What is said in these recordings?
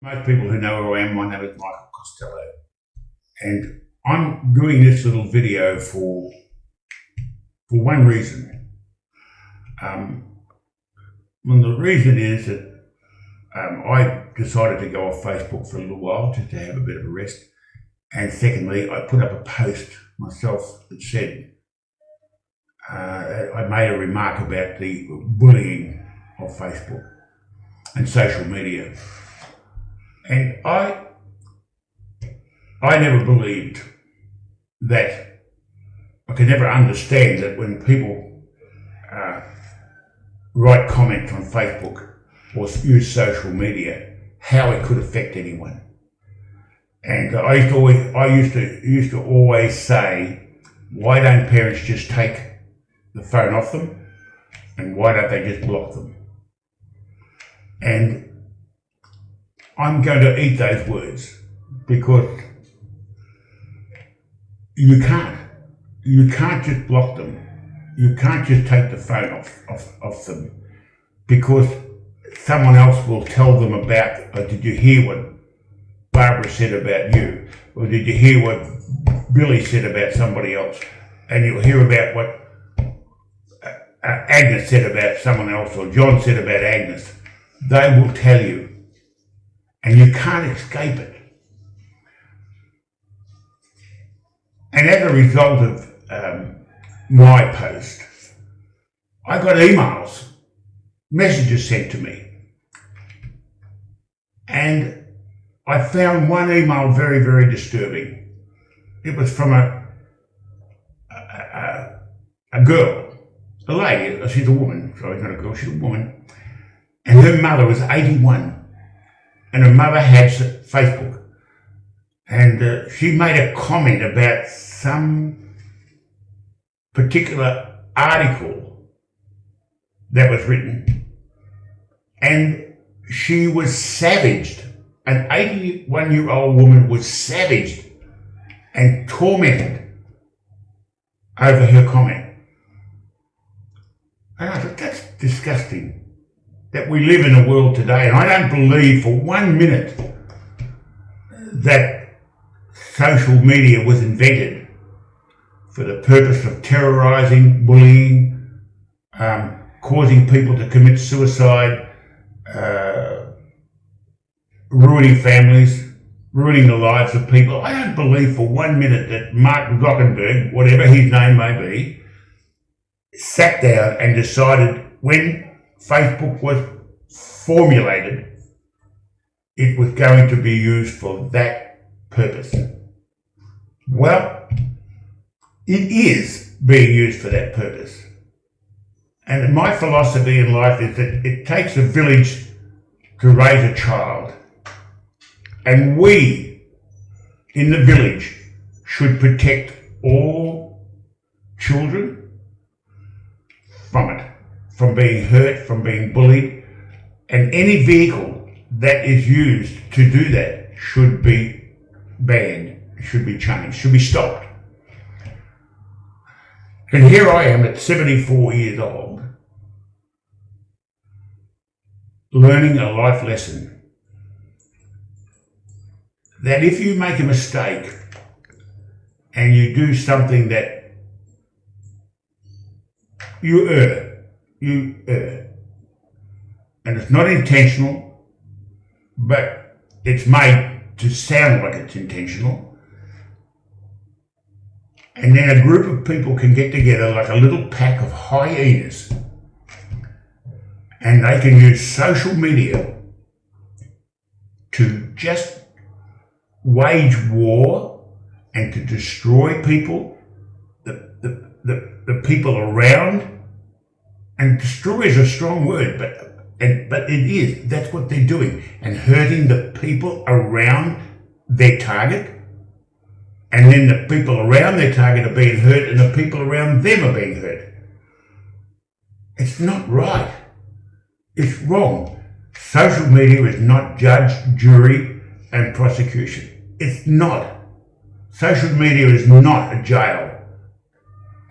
Most people who know who I am, my name is Michael Costello, and I'm doing this little video for one reason. And the reason is that I decided to go off Facebook for a little while just to have a bit of a rest. And secondly, I put up a post myself that said, I made a remark about the bullying of Facebook and social media. And I never believed that, I could never understand that when people write comments on Facebook or use social media, how it could affect anyone. And I used to always say, why don't parents just take the phone off them, and why don't they just block them? And I'm going to eat those words, because you can't just block them. You can't just take the phone off them, because someone else will tell them about, did you hear what Barbara said about you? Or did you hear what Billy said about somebody else? And you'll hear about what Agnes said about someone else, or John said about Agnes. They will tell you, and you can't escape it. And as a result of my post, I got emails, messages sent to me. And I found one email very, very disturbing. It was from a girl, a lady, she's a woman, sorry, not a girl, she's a woman. And her mother was 81. And her mother had Facebook. And she made a comment about some particular article that was written. And she was savaged. An 81-year-old woman was savaged and tormented over her comment. And I thought, that's disgusting. That we live in a world today, and I don't believe for 1 minute that social media was invented for the purpose of terrorising, bullying, causing people to commit suicide, ruining families, ruining the lives of people. I don't believe for 1 minute that Mark Zuckerberg, whatever his name may be, sat down and decided when Facebook was formulated, it was going to be used for that purpose. Well, it is being used for that purpose. And my philosophy in life is that it takes a village to raise a child. And we, in the village, should protect all children from it. From being hurt, from being bullied, and any vehicle that is used to do that should be banned, should be changed, should be stopped. And here I am at 74 years old, learning a life lesson that if you make a mistake and you do something that you err, and it's not intentional, but it's made to sound like it's intentional. And then a group of people can get together like a little pack of hyenas, and they can use social media to just wage war and to destroy people, the people around. And destroy is a strong word, but it is. That's what they're doing. And hurting the people around their target. And then the people around their target are being hurt, and the people around them are being hurt. It's not right. It's wrong. Social media is not judge, jury, and prosecution. It's not. Social media is not a jail.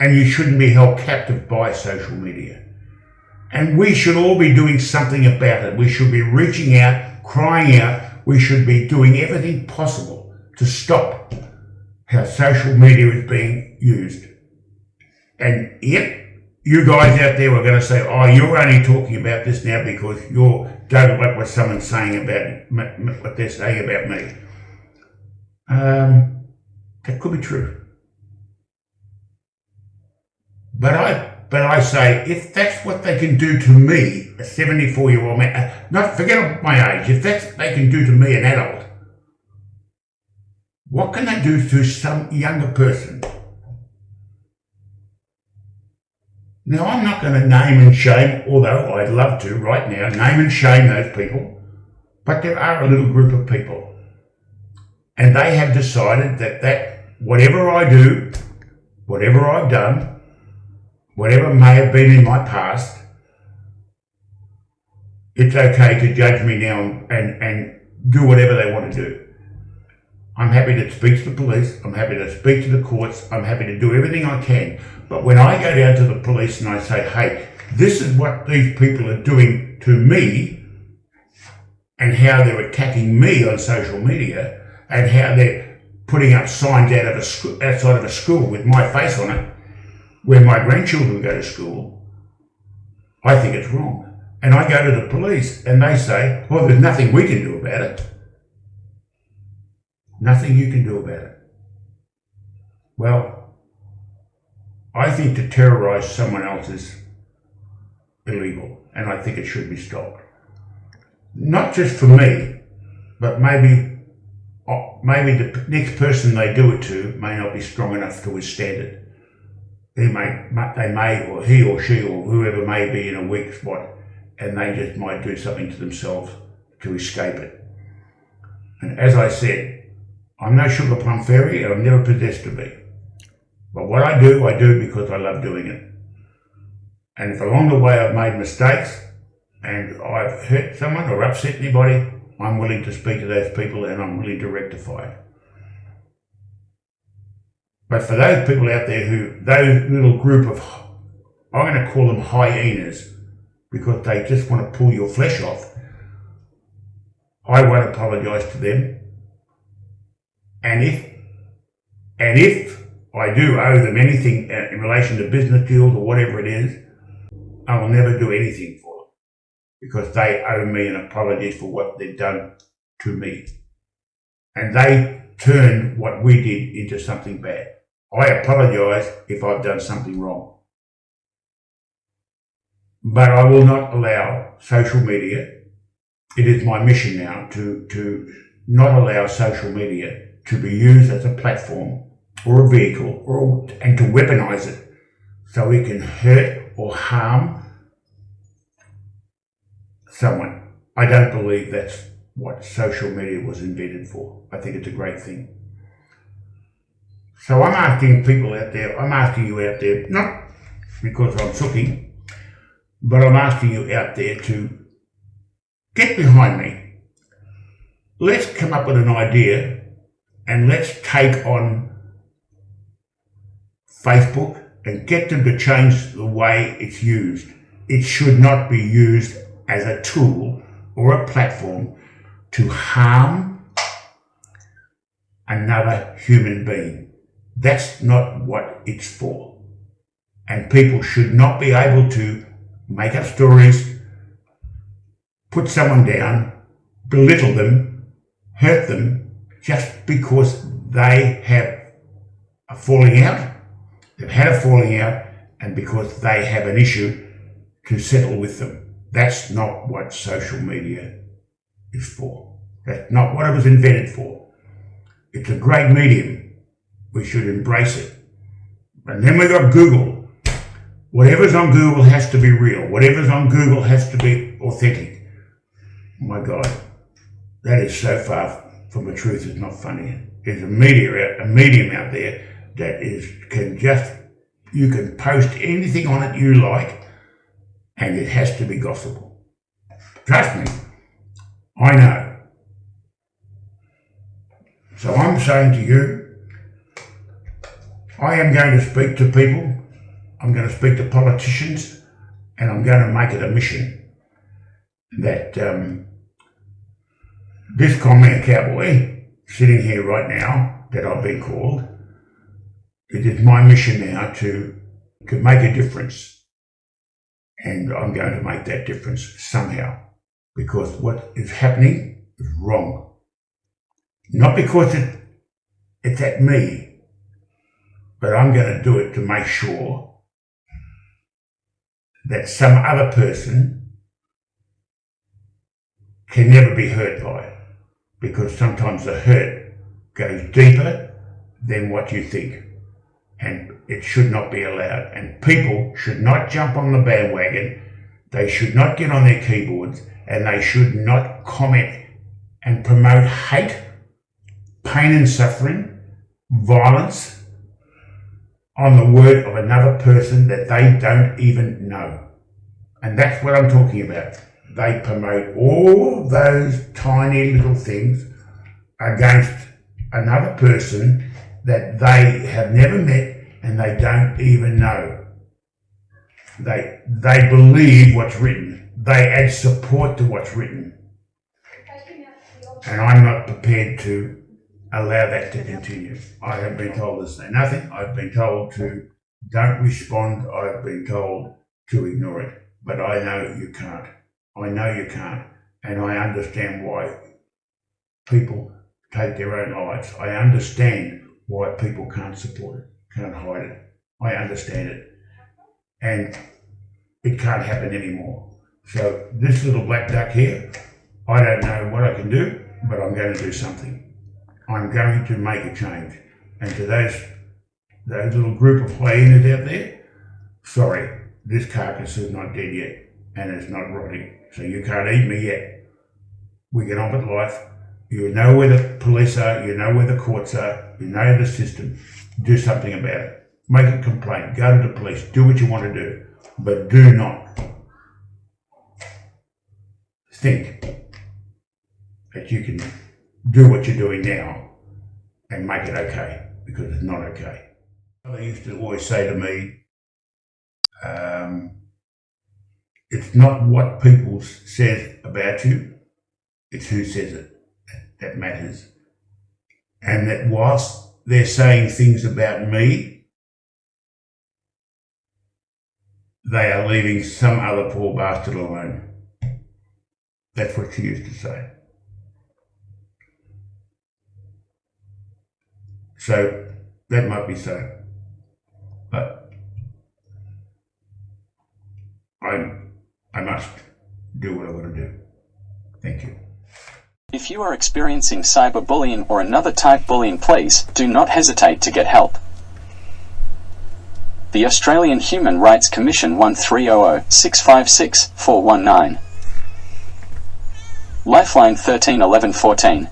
And you shouldn't be held captive by social media. And we should all be doing something about it. We should be reaching out, crying out, we should be doing everything possible to stop how social media is being used. And yep, you guys out there are going to say, oh, you're only talking about this now because you don't like what someone's saying about what they're saying about me. That could be true. But I say, if that's what they can do to me, a 74-year-old man, not forget my age, if that's what they can do to me, an adult, what can they do to some younger person? Now, I'm not going to name and shame, although I'd love to right now, name and shame those people, but there are a little group of people. And they have decided that whatever I do, whatever I've done, whatever may have been in my past, it's okay to judge me now and do whatever they want to do. I'm happy to speak to the police, I'm happy to speak to the courts, I'm happy to do everything I can. But when I go down to the police and I say, hey, this is what these people are doing to me and how they're attacking me on social media and how they're putting up signs outside of a school with my face on it where my grandchildren go to school, I think it's wrong. And I go to the police and they say, well, there's nothing we can do about it. Nothing you can do about it. Well, I think to terrorise someone else is illegal, and I think it should be stopped. Not just for me, but maybe the next person they do it to may not be strong enough to withstand it. They may, or he or she or whoever may be in a weak spot, and they just might do something to themselves to escape it. And as I said, I'm no sugar plum fairy, and I've never possessed to be. But what I do because I love doing it. And if along the way I've made mistakes and I've hurt someone or upset anybody, I'm willing to speak to those people and I'm willing to rectify it. But for those people out there those little group of, I'm going to call them hyenas, because they just want to pull your flesh off, I won't apologise to them. And if I do owe them anything in relation to business deals or whatever it is, I will never do anything for them because they owe me an apology for what they've done to me. And they turned what we did into something bad. I apologise if I've done something wrong. But I will not allow social media, it is my mission now to not allow social media to be used as a platform or a vehicle and to weaponize it so it can hurt or harm someone. I don't believe that's what social media was invented for. I think it's a great thing. So I'm asking people out there, I'm asking you out there, not because I'm sooking, but I'm asking you out there to get behind me. Let's come up with an idea and let's take on Facebook and get them to change the way it's used. It should not be used as a tool or a platform to harm another human being. That's not what it's for. And people should not be able to make up stories, put someone down, belittle them, hurt them, just because they have a falling out, they've had a falling out, and because they have an issue to settle with them. That's not what social media is for. That's not what it was invented for. It's a great medium. We should embrace it. And then we've got Google. Whatever's on Google has to be real. Whatever's on Google has to be authentic. Oh my God, that is so far from the truth. It's not funny. There's a medium out there that you can post anything on it you like, and it has to be gospel. Trust me, I know. So I'm saying to you, I am going to speak to people, I'm going to speak to politicians, and I'm going to make it a mission that this Conman Cowboy sitting here right now that I've been called, it is my mission now to make a difference. And I'm going to make that difference somehow, because what is happening is wrong. Not because it's at me, but I'm going to do it to make sure that some other person can never be hurt by it, because sometimes the hurt goes deeper than what you think, and it should not be allowed. And people should not jump on the bandwagon. They should not get on their keyboards, and they should not comment and promote hate, pain and suffering, violence on the word of another person that they don't even know. And that's what I'm talking about. They promote all those tiny little things against another person that they have never met and they don't even know. They believe what's written. They add support to what's written. And I'm not prepared to allow that to continue. I have been told to say nothing. I've been told to don't respond. I've been told to ignore it. But I know you can't. I know you can't. And I understand why people take their own lives. I understand why people can't support it, can't hide it. I understand it. And it can't happen anymore. So this little black duck here, I don't know what I can do, but I'm going to do something. I'm going to make a change. And to those little group of hyenas out there, sorry, this carcass is not dead yet, and it's not rotting. So you can't eat me yet. We get on with life. You know where the police are, you know where the courts are, you know the system. Do something about it. Make a complaint, go to the police, do what you want to do, but do not think that you can do what you're doing now and make it okay, because it's not okay. They used to always say to me, it's not what people says about you, it's who says it that matters. And that whilst they're saying things about me, they are leaving some other poor bastard alone. That's what she used to say. So that might be so, but I must do what I want to do. Thank you. If you are experiencing cyberbullying or another type bullying, please do not hesitate to get help. The Australian Human Rights Commission 1300 656 419. Lifeline 13 11 14.